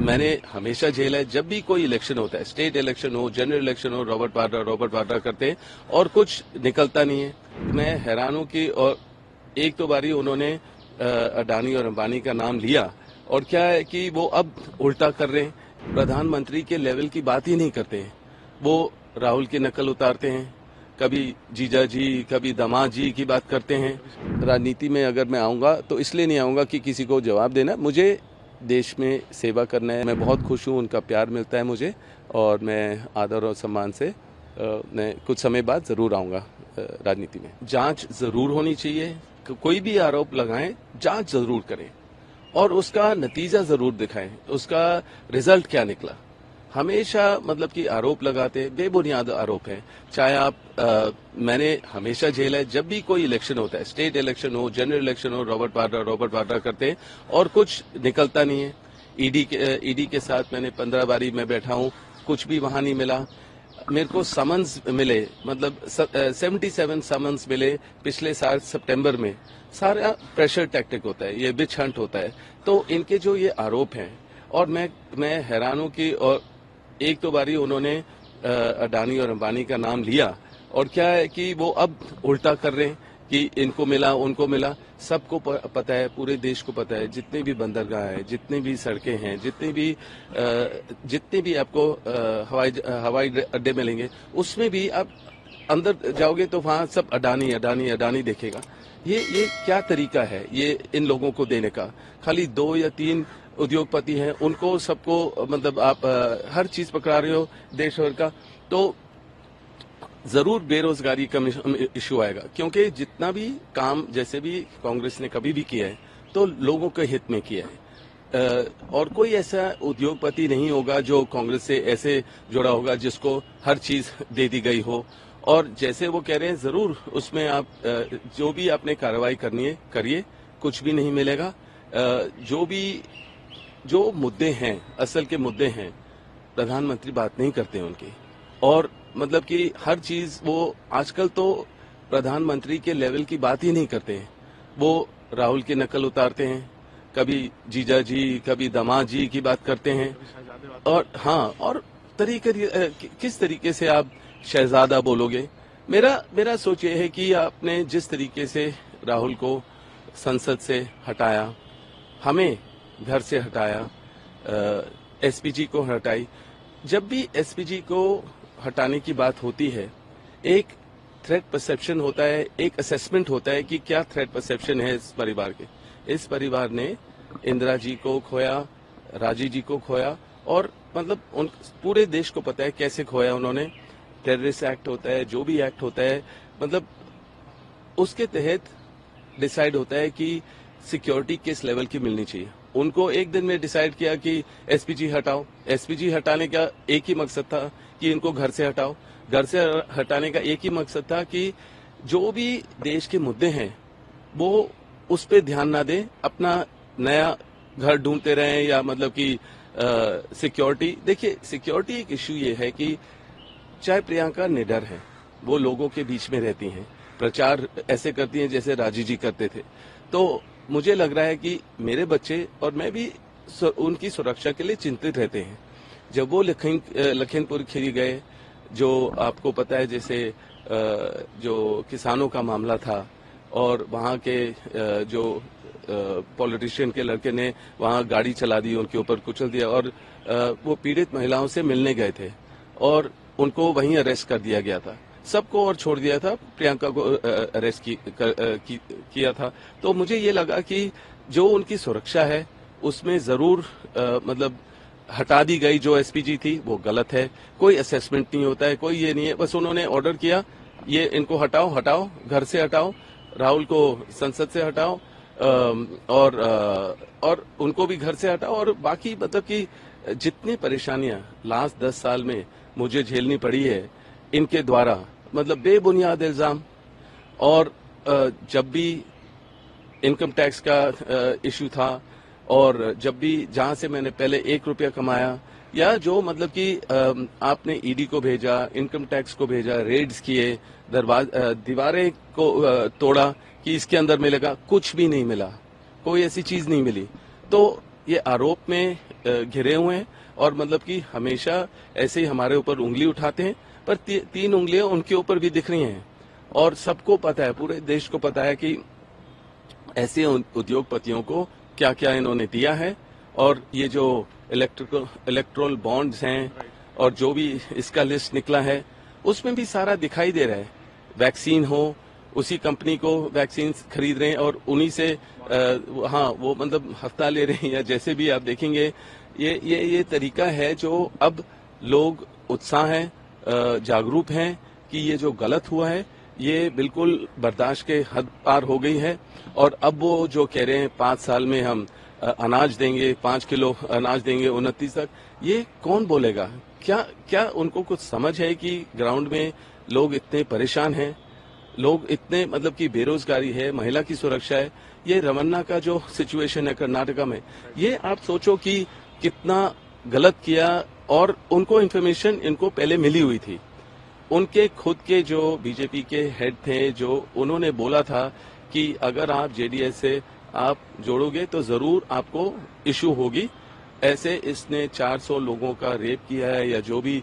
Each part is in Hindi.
मैंने हमेशा झेला है। जब भी कोई इलेक्शन होता है, स्टेट इलेक्शन हो, जनरल इलेक्शन हो, रॉबर्ट वाड्रा करते हैं और कुछ निकलता नहीं है। मैं हैरान हूं कि और एक तो बारी उन्होंने अडानी और अंबानी का नाम लिया और क्या है कि वो अब उल्टा कर रहे हैं। प्रधानमंत्री के लेवल की बात ही नहीं करते हैं, वो राहुल की नकल उतारते हैं, कभी जीजा जी, कभी दामाद जी की बात करते हैं। राजनीति में अगर मैं आऊंगा तो इसलिए नहीं आऊंगा कि किसी को जवाब देना, मुझे देश में सेवा करना है। मैं बहुत खुश हूं, उनका प्यार मिलता है मुझे और मैं आदर और सम्मान से मैं कुछ समय बाद जरूर आऊंगा राजनीति में। जांच जरूर होनी चाहिए, कोई भी आरोप लगाएं, जांच जरूर करें और उसका नतीजा जरूर दिखाएं, उसका रिजल्ट क्या निकला। हमेशा मतलब कि आरोप लगाते बेबुनियाद आरोप है। चाहे आप मैंने हमेशा झेला है। जब भी कोई इलेक्शन होता है, स्टेट इलेक्शन हो, जनरल इलेक्शन हो, रॉबर्ट वाड्रा करते हैं और कुछ निकलता नहीं है। ईडी के साथ मैंने 15 बारी में बैठा हूं, कुछ भी वहां नहीं मिला। मेरे को समन्स मिले, मतलब 77 समन्स मिले पिछले साल सितंबर में। सारा प्रेशर टैक्टिक होता है, ये बिच हंट होता है। तो इनके जो ये आरोप हैं, और मैं हैरान हूं कि और एक तो बारी उन्होंने अडानी और अंबानी का नाम लिया और क्या है कि वो अब उल्टा कर रहे हैं कि इनको मिला, उनको मिला। सबको पता है, पूरे देश को पता है, जितने भी बंदरगाह है, जितने भी सड़कें हैं, जितने भी आपको हवाई अड्डे मिलेंगे, उसमें भी आप अंदर जाओगे तो वहां सब अडानी अडानी अडानी देखेगा। ये क्या तरीका है ये इन लोगों को देने का? खाली 2 या 3 उद्योगपति हैं, उनको सबको मतलब आप हर चीज पकड़ा रहे हो देश भर का। तो जरूर बेरोजगारी का इश्यू आएगा, क्योंकि जितना भी काम जैसे भी कांग्रेस ने कभी भी किया है तो लोगों के हित में किया है। और कोई ऐसा उद्योगपति नहीं होगा जो कांग्रेस से ऐसे जुड़ा होगा जिसको हर चीज दे दी गई हो। और जैसे वो कह रहे हैं, जरूर उसमें आप जो भी आपने कार्रवाई करनी है करिए, कुछ भी नहीं मिलेगा। जो मुद्दे हैं, असल के मुद्दे हैं, प्रधानमंत्री बात नहीं करते हैं उनकी। और मतलब कि हर चीज वो आजकल तो प्रधानमंत्री के लेवल की बात ही नहीं करते हैं, वो राहुल की नकल उतारते हैं, कभी जीजा जी, कभी दामाद जी की बात करते हैं। और हाँ, और किस तरीके से आप शहजादा बोलोगे? मेरा सोच ये है कि आपने जिस तरीके से राहुल को संसद से हटाया, हमें घर से हटाया, एसपीजी को हटाई। जब भी एसपीजी को हटाने की बात होती है, एक थ्रेट परसेप्शन होता है, एक असेसमेंट होता है कि क्या थ्रेट परसेप्शन है इस परिवार के। इस परिवार ने इंदिरा जी को खोया, राजीव जी को खोया, और मतलब उन पूरे देश को पता है कैसे खोया उन्होंने। टेररिस्ट एक्ट होता है, जो भी एक्ट होता है, मतलब उसके तहत डिसाइड होता है कि सिक्योरिटी किस लेवल की मिलनी चाहिए। उनको एक दिन में डिसाइड किया कि एसपीजी हटाओ। एसपीजी हटाने का एक ही मकसद था कि इनको घर से हटाओ। घर से हटाने का एक ही मकसद था कि जो भी देश के मुद्दे हैं वो उस पर ध्यान ना दें, अपना नया घर ढूंढते रहें, या मतलब कि सिक्योरिटी। देखिए, सिक्योरिटी एक इश्यू ये है कि चाहे प्रियंका निडर है, वो लोगों के बीच में रहती हैं, प्रचार ऐसे करती हैं जैसे राजीव जी करते थे। तो मुझे लग रहा है कि मेरे बच्चे और मैं भी उनकी सुरक्षा के लिए चिंतित रहते हैं। जब वो लखीमपुर खीरी गए, जो आपको पता है, जैसे जो किसानों का मामला था, और वहाँ के जो पॉलिटिशियन के लड़के ने वहाँ गाड़ी चला दी, उनके ऊपर कुचल दिया, और वो पीड़ित महिलाओं से मिलने गए थे और उनको वहीं अरेस्ट कर दिया गया था। सबको और छोड़ दिया था, प्रियंका को अरेस्ट किया था। तो मुझे ये लगा कि जो उनकी सुरक्षा है उसमें जरूर मतलब हटा दी गई जो एसपीजी थी वो गलत है। कोई असेसमेंट नहीं होता है, कोई ये नहीं है, बस उन्होंने ऑर्डर किया, ये इनको हटाओ, घर से हटाओ, राहुल को संसद से हटाओ, और उनको भी घर से हटाओ। और बाकी मतलब कि जितनी परेशानियां लास्ट 10 साल में मुझे झेलनी पड़ी है इनके द्वारा, मतलब बेबुनियाद इल्जाम, और जब भी इनकम टैक्स का इश्यू था, और जब भी जहां से मैंने पहले 1 रुपया कमाया, या जो मतलब कि आपने ईडी को भेजा, इनकम टैक्स को भेजा, रेड्स किए, दीवारें को तोड़ा कि इसके अंदर मिलेगा, कुछ भी नहीं मिला, कोई ऐसी चीज नहीं मिली। तो ये आरोप में घिरे हुए हैं और मतलब कि हमेशा ऐसे ही हमारे ऊपर उंगली उठाते हैं, पर तीन उंगलियां उनके ऊपर भी दिख रही हैं और सबको पता है, पूरे देश को पता है कि ऐसे उद्योगपतियों को क्या क्या इन्होंने दिया है। और ये जो इलेक्ट्रोल बॉन्ड्स हैं और जो भी इसका लिस्ट निकला है उसमें भी सारा दिखाई दे रहा है। वैक्सीन हो, उसी कंपनी को वैक्सीन खरीद रहे हैं और उन्हीं से हाँ वो मतलब हफ्ता ले रहे हैं या जैसे भी आप देखेंगे ये तरीका है जो अब लोग उत्साह हैं, जागरूक हैं कि ये जो गलत हुआ है ये बिल्कुल बर्दाश्त के हद पार हो गई है। और अब वो जो कह रहे हैं 5 साल में हम अनाज देंगे, 5 किलो अनाज देंगे 29 तक, ये कौन बोलेगा? क्या उनको कुछ समझ है कि ग्राउंड में लोग इतने परेशान हैं, लोग इतने मतलब कि बेरोजगारी है, महिला की सुरक्षा है। ये रमन्ना का जो सिचुएशन है कर्नाटका में, ये आप सोचो कि कितना गलत किया। और उनको इन्फॉर्मेशन इनको पहले मिली हुई थी, उनके खुद के जो बीजेपी के हेड थे, जो उन्होंने बोला था कि अगर आप जेडीएस से आप जोड़ोगे तो जरूर आपको इशू होगी। ऐसे इसने 400 लोगों का रेप किया है या जो भी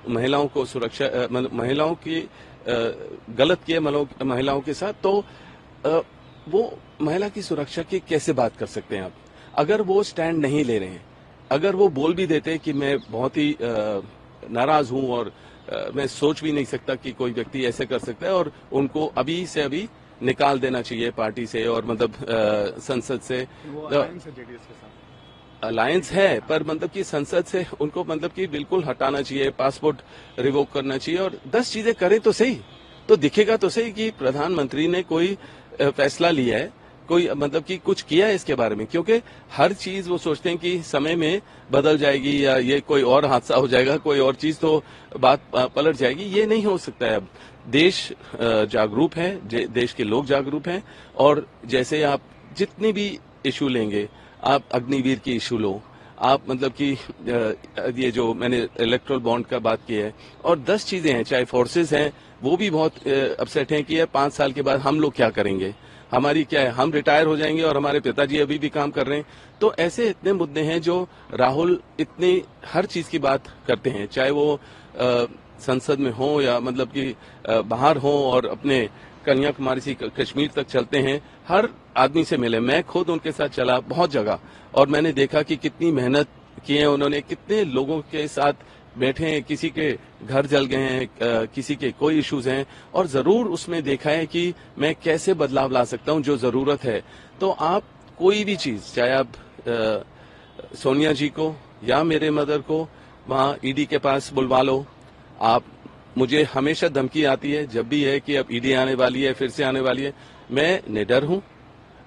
महिलाओं को सुरक्षा महिलाओं की गलत किया महिलाओं के साथ, तो वो महिला की सुरक्षा की कैसे बात कर सकते हैं आप? अगर वो स्टैंड नहीं ले रहे हैं, अगर वो बोल भी देते कि मैं बहुत ही नाराज हूं और मैं सोच भी नहीं सकता कि कोई व्यक्ति ऐसे कर सकता है और उनको अभी से अभी निकाल देना चाहिए पार्टी से और मतलब संसद से। अलायंस है पर मतलब कि संसद से उनको मतलब कि बिल्कुल हटाना चाहिए, पासपोर्ट रिवोक करना चाहिए और 10 चीजें करें तो सही, तो दिखेगा तो सही कि प्रधानमंत्री ने कोई फैसला लिया है, कोई मतलब कि कुछ किया है इसके बारे में। क्योंकि हर चीज वो सोचते हैं कि समय में बदल जाएगी या ये कोई और हादसा हो जाएगा, कोई और चीज तो बात पलट जाएगी। ये नहीं हो सकता है। अब देश जागरूक है, देश के लोग जागरूक हैं और जैसे आप जितनी भी इशू लेंगे, आप अग्निवीर की इशू लो, आप मतलब कि ये जो मैंने इलेक्ट्रल बॉन्ड का बात की है और 10 चीजें हैं, चाहे फोर्सेस हैं वो भी बहुत अपसेट हैं कि 5 साल के बाद हम लोग क्या करेंगे, हमारी क्या है, हम रिटायर हो जाएंगे और हमारे पिताजी अभी भी काम कर रहे हैं। तो ऐसे इतने मुद्दे हैं जो राहुल इतनी हर चीज की बात करते हैं, चाहे वो संसद में हो या मतलब कि बाहर हो और अपने कन्याकुमारी से कश्मीर तक चलते हैं, हर आदमी से मिले। मैं खुद उनके साथ चला बहुत जगह और मैंने देखा कि कितनी मेहनत की है उन्होंने, कितने लोगों के साथ बैठे हैं, किसी के घर जल गए हैं, किसी के कोई इश्यूज हैं और जरूर उसमें देखा है कि मैं कैसे बदलाव ला सकता हूं जो जरूरत है। तो आप कोई भी चीज, चाहे आप सोनिया जी को या मेरे मदर को वहां ईडी के पास बुलवा लो। आप मुझे हमेशा धमकी आती है जब भी है कि अब ईडी आने वाली है, फिर से आने वाली है। मैं निडर हूं,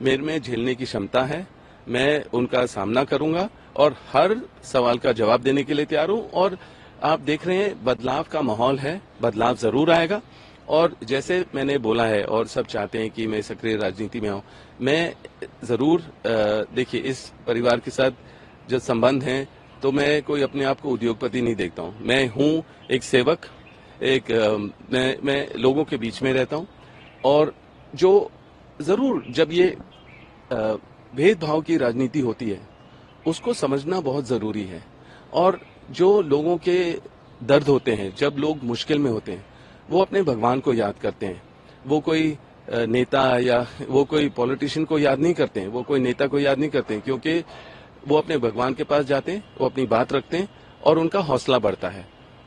मेरे में झेलने की क्षमता है, मैं उनका सामना करूंगा और हर सवाल का जवाब देने के लिए तैयार हूं। और आप देख रहे हैं बदलाव का माहौल है, बदलाव जरूर आएगा। और जैसे मैंने बोला है और सब चाहते हैं कि मैं सक्रिय राजनीति में आऊं, मैं जरूर देखिए इस परिवार के साथ जो संबंध हैं, तो मैं कोई अपने आप को उद्योगपति नहीं देखता हूं। मैं हूं एक सेवक, मैं लोगों के बीच में रहता हूं और जो जरूर जब ये भेदभाव की राजनीति होती है उसको समझना बहुत जरूरी है। और जो लोगों के दर्द होते हैं, जब लोग मुश्किल में होते हैं, वो अपने भगवान को याद करते हैं। वो कोई नेता या वो कोई पॉलिटिशियन को याद नहीं करते हैं, वो कोई नेता को याद नहीं करते हैं, क्योंकि वो अपने भगवान के पास जाते हैं, वो अपनी बात रखते हैं और उनका हौसला बढ़ता है।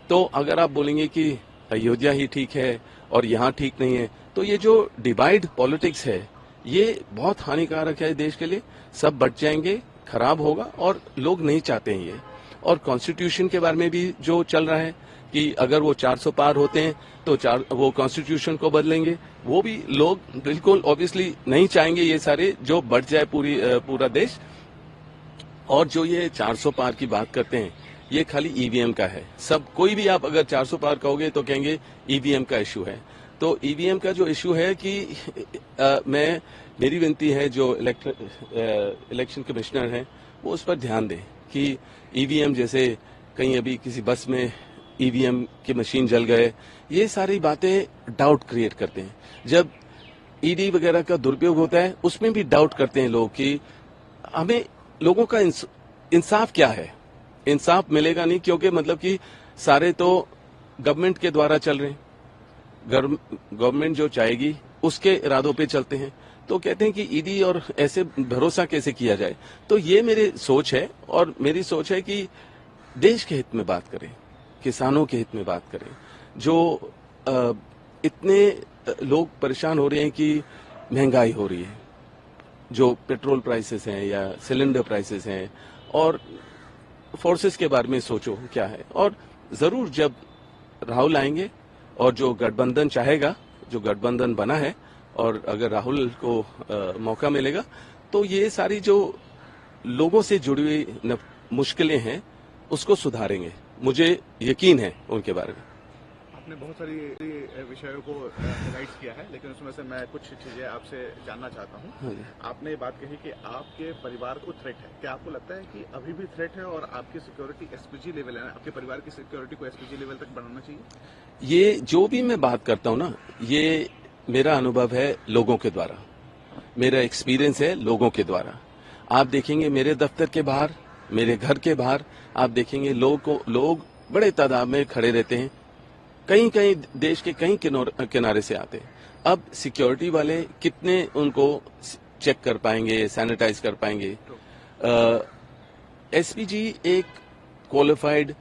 तो अगर आप बोलेंगे कि अयोध्या ही ठीक है और यहाँ ठीक नहीं है, तो ये जो डिवाइड पॉलिटिक्स है ये बहुत हानिकारक है देश के लिए। सब बट जाएंगे, खराब होगा और लोग नहीं चाहते हैं ये। और कॉन्स्टिट्यूशन के बारे में भी जो चल रहा है कि अगर वो 400 पार होते हैं तो वो कॉन्स्टिट्यूशन को बदलेंगे, वो भी लोग बिल्कुल ऑब्वियसली नहीं चाहेंगे। ये सारे जो बढ़ जाए पूरा देश। और जो ये 400 पार की बात करते हैं, ये खाली ईवीएम का है। सब कोई भी आप अगर 400 पार कहोगे तो कहेंगे ईवीएम का इश्यू है। तो ईवीएम का जो इश्यू है कि मेरी विनती है जो इलेक्शन कमिश्नर हैं वो उस पर ध्यान दें कि ईवीएम जैसे कहीं अभी किसी बस में ईवीएम की मशीन जल गए, ये सारी बातें डाउट क्रिएट करते हैं। जब ईडी वगैरह का दुरुपयोग होता है उसमें भी डाउट करते हैं लोग कि हमें लोगों का इंसाफ क्या है? इंसाफ मिलेगा नहीं, क्योंकि मतलब कि सारे तो गवर्नमेंट के द्वारा चल रहे हैं। गवर्नमेंट जो चाहेगी उसके इरादों पे चलते हैं। तो कहते हैं कि ईडी और ऐसे भरोसा कैसे किया जाए। तो ये मेरी सोच है, और मेरी सोच है कि देश के हित में बात करें, किसानों के हित में बात करें। जो इतने लोग परेशान हो रहे हैं कि महंगाई हो रही है, जो पेट्रोल प्राइसेस हैं या सिलेंडर प्राइसेस हैं, और फोर्सेस के बारे में सोचो क्या है। और जरूर जब राहुल आएंगे और जो गठबंधन चाहेगा, जो गठबंधन बना है, और अगर राहुल को मौका मिलेगा तो ये सारी जो लोगों से जुड़ी हुई मुश्किलें हैं उसको सुधारेंगे। मुझे यकीन है उनके बारे में। आपने बहुत सारी विषयों को हाइलाइट किया है, लेकिन उसमें से मैं कुछ चीजें आपसे जानना चाहता हूँ। हाँ जी। आपने बात कही कि आपके परिवार को थ्रेट है। क्या आपको लगता है कि अभी भी थ्रेट है और आपकी सिक्योरिटी एसपीजी लेवल है, आपके परिवार की सिक्योरिटी को एसपीजी लेवल तक बढ़ाना चाहिए? ये जो भी मैं बात करता हूँ ना, ये मेरा अनुभव है लोगों के द्वारा, मेरा एक्सपीरियंस है लोगों के द्वारा। आप देखेंगे मेरे दफ्तर के बाहर, मेरे घर के बाहर आप देखेंगे लोग बड़े तादाद में खड़े रहते हैं। कहीं कहीं देश के कई किनारे से आते हैं। अब सिक्योरिटी वाले कितने उनको चेक कर पाएंगे, सैनिटाइज कर पाएंगे? एसपीजी एक क्वालिफाइड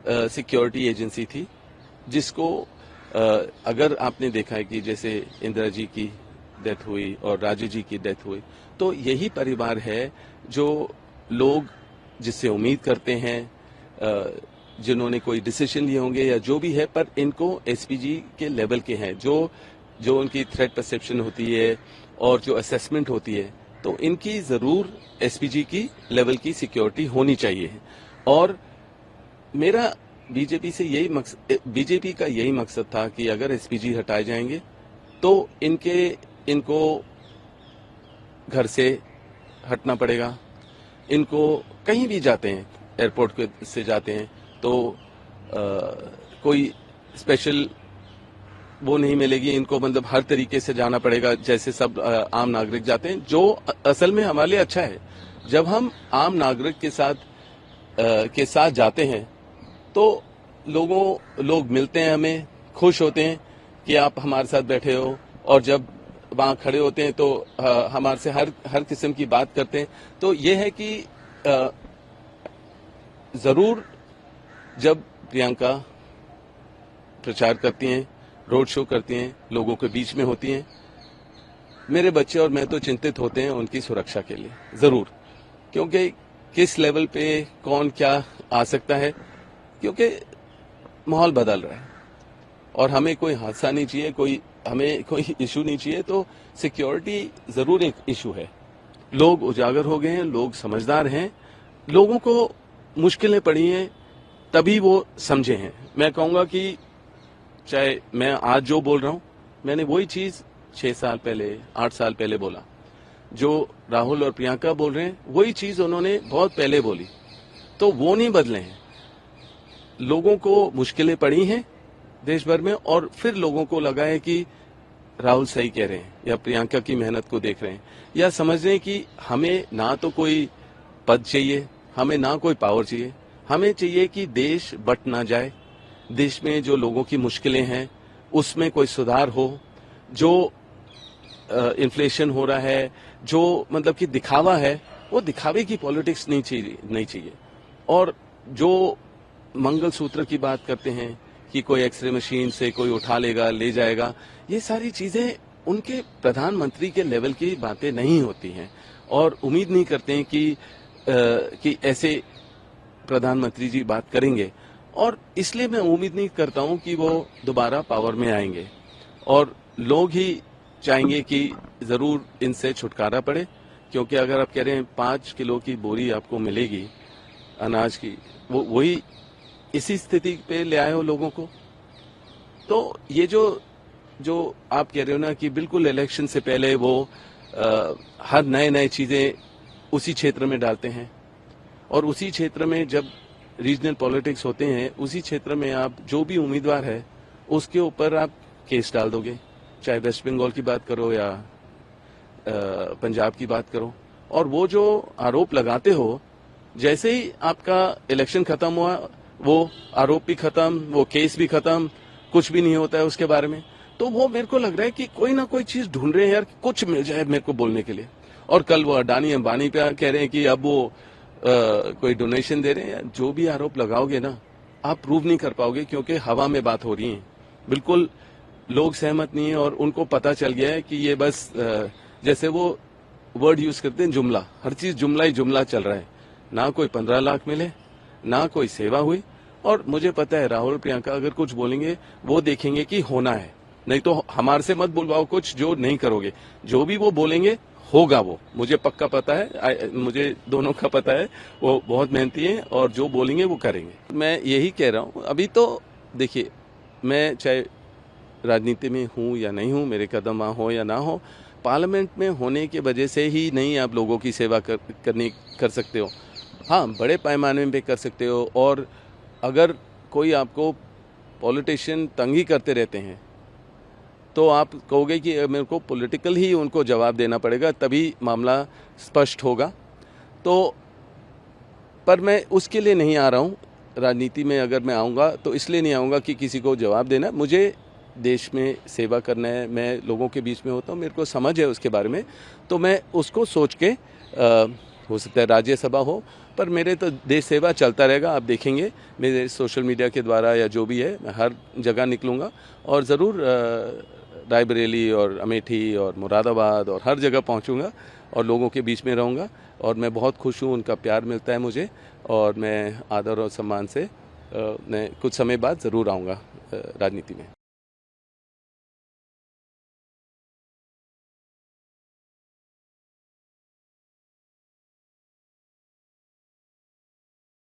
सिक्योरिटी एजेंसी थी, जिसको अगर आपने देखा है कि जैसे इंदिरा जी की डेथ हुई और राजीव जी की डेथ हुई, तो यही परिवार है जो लोग जिससे उम्मीद करते हैं, जिन्होंने कोई डिसीजन लिए होंगे या जो भी है, पर इनको एसपीजी के लेवल के हैं, जो उनकी थ्रेट परसेप्शन होती है और जो असेसमेंट होती है, तो इनकी जरूर एसपीजी की लेवल की सिक्योरिटी होनी चाहिए। और मेरा बीजेपी का यही मकसद था कि अगर एसपीजी हटाए जाएंगे तो इनको घर से हटना पड़ेगा। इनको कहीं भी जाते हैं, एयरपोर्ट से जाते हैं, तो कोई स्पेशल वो नहीं मिलेगी इनको, मतलब हर तरीके से जाना पड़ेगा जैसे सब आम नागरिक जाते हैं, जो असल में हमारे लिए अच्छा है। जब हम आम नागरिक के साथ जाते हैं तो लोग मिलते हैं, हमें खुश होते हैं कि आप हमारे साथ बैठे हो, और जब वहां खड़े होते हैं तो हमारे से हर किस्म की बात करते हैं। तो ये है कि जरूर जब प्रियंका प्रचार करती हैं, रोड शो करती हैं, लोगों के बीच में होती हैं, मेरे बच्चे और मैं तो चिंतित होते हैं उनकी सुरक्षा के लिए जरूर, क्योंकि किस लेवल पे कौन क्या आ सकता है, क्योंकि माहौल बदल रहा है और हमें कोई हादसा नहीं चाहिए, हमें कोई इशू नहीं चाहिए। तो सिक्योरिटी जरूर एक इशू है। लोग उजागर हो गए हैं, लोग समझदार हैं, लोगों को मुश्किलें पड़ी हैं, तभी वो समझे हैं। मैं कहूंगा कि चाहे मैं आज जो बोल रहा हूं, मैंने वही चीज 6 साल पहले, 8 साल पहले बोला। जो राहुल और प्रियंका बोल रहे हैं वही चीज उन्होंने बहुत पहले बोली, तो वो नहीं बदले हैं। लोगों को मुश्किलें पड़ी हैं देश भर में, और फिर लोगों को लगा है कि राहुल सही कह रहे हैं या प्रियंका की मेहनत को देख रहे हैं, या समझ रहे हैं कि हमें ना तो कोई पद चाहिए, हमें ना कोई पावर चाहिए, हमें चाहिए कि देश बट ना जाए, देश में जो लोगों की मुश्किलें हैं उसमें कोई सुधार हो। जो इन्फ्लेशन हो रहा है, जो मतलब कि दिखावा है, वो दिखावे की पॉलिटिक्स नहीं चाहिए। और जो मंगलसूत्र की बात करते हैं कि कोई एक्सरे मशीन से कोई उठा लेगा, ले जाएगा, ये सारी चीजें उनके प्रधानमंत्री के लेवल की बातें नहीं होती हैं, और उम्मीद नहीं करते हैं कि ऐसे प्रधानमंत्री जी बात करेंगे। और इसलिए मैं उम्मीद नहीं करता हूं कि वो दोबारा पावर में आएंगे, और लोग ही चाहेंगे कि जरूर इनसे छुटकारा पड़े। क्योंकि अगर आप कह रहे हैं 5 किलो की बोरी आपको मिलेगी अनाज की, वही इसी स्थिति पे ले आए हो लोगों को। तो ये जो आप कह रहे हो ना कि बिल्कुल इलेक्शन से पहले वो हर नए चीजें उसी क्षेत्र में डालते हैं, और उसी क्षेत्र में जब रीजनल पॉलिटिक्स होते हैं, उसी क्षेत्र में आप जो भी उम्मीदवार है उसके ऊपर आप केस डाल दोगे, चाहे वेस्ट बंगाल की बात करो या पंजाब की बात करो, और वो जो आरोप लगाते हो, जैसे ही आपका इलेक्शन खत्म हुआ वो आरोप भी खत्म, वो केस भी खत्म, कुछ भी नहीं होता है उसके बारे में। तो वो मेरे को लग रहा है कि कोई ना कोई चीज ढूंढ रहे हैं यार, कुछ मिल जाए मेरे को बोलने के लिए। और कल वो अडानी अंबानी पे कह रहे हैं कि अब वो कोई डोनेशन दे रहे हैं। जो भी आरोप लगाओगे ना, आप प्रूव नहीं कर पाओगे, क्योंकि हवा में बात हो रही है, बिल्कुल लोग सहमत नहीं है और उनको पता चल गया है कि ये बस जैसे वो वर्ड यूज करते हैं जुमला, हर चीज जुमला ही जुमला चल रहा है। ना कोई 15 लाख मिले, ना कोई सेवा हुई। और मुझे पता है राहुल प्रियंका अगर कुछ बोलेंगे वो देखेंगे कि होना है, नहीं तो हमारे से मत बुलवाओ कुछ जो नहीं करोगे। जो भी वो बोलेंगे होगा, वो मुझे पक्का पता है, मुझे दोनों का पता है, वो बहुत मेहनती है और जो बोलेंगे वो करेंगे। मैं यही कह रहा हूँ, अभी तो देखिए, मैं चाहे राजनीति में हूँ या नहीं हूँ, मेरे कदम वहाँ हो या ना हो, पार्लियामेंट में होने की वजह से ही नहीं आप लोगों की सेवा कर सकते हो। हाँ, बड़े पैमाने पे कर सकते हो। और अगर कोई आपको पॉलिटिशियन तंग ही करते रहते हैं तो आप कहोगे कि मेरे को पॉलिटिकल ही उनको जवाब देना पड़ेगा, तभी मामला स्पष्ट होगा। तो पर मैं उसके लिए नहीं आ रहा हूँ राजनीति में। अगर मैं आऊँगा तो इसलिए नहीं आऊँगा कि किसी को जवाब देना, मुझे देश में सेवा करना है। मैं लोगों के बीच में होता हूँ, मेरे को समझ है उसके बारे में, तो मैं उसको सोच के हो सकता है राज्यसभा हो, पर मेरे तो देश सेवा चलता रहेगा। आप देखेंगे मेरे सोशल मीडिया के द्वारा या जो भी है, मैं हर जगह निकलूँगा और ज़रूर रायबरेली और अमेठी और मुरादाबाद और हर जगह पहुँचूँगा और लोगों के बीच में रहूँगा। और मैं बहुत खुश हूँ, उनका प्यार मिलता है मुझे, और मैं आदर और सम्मान से मैं कुछ समय बाद ज़रूर आऊँगा राजनीति में।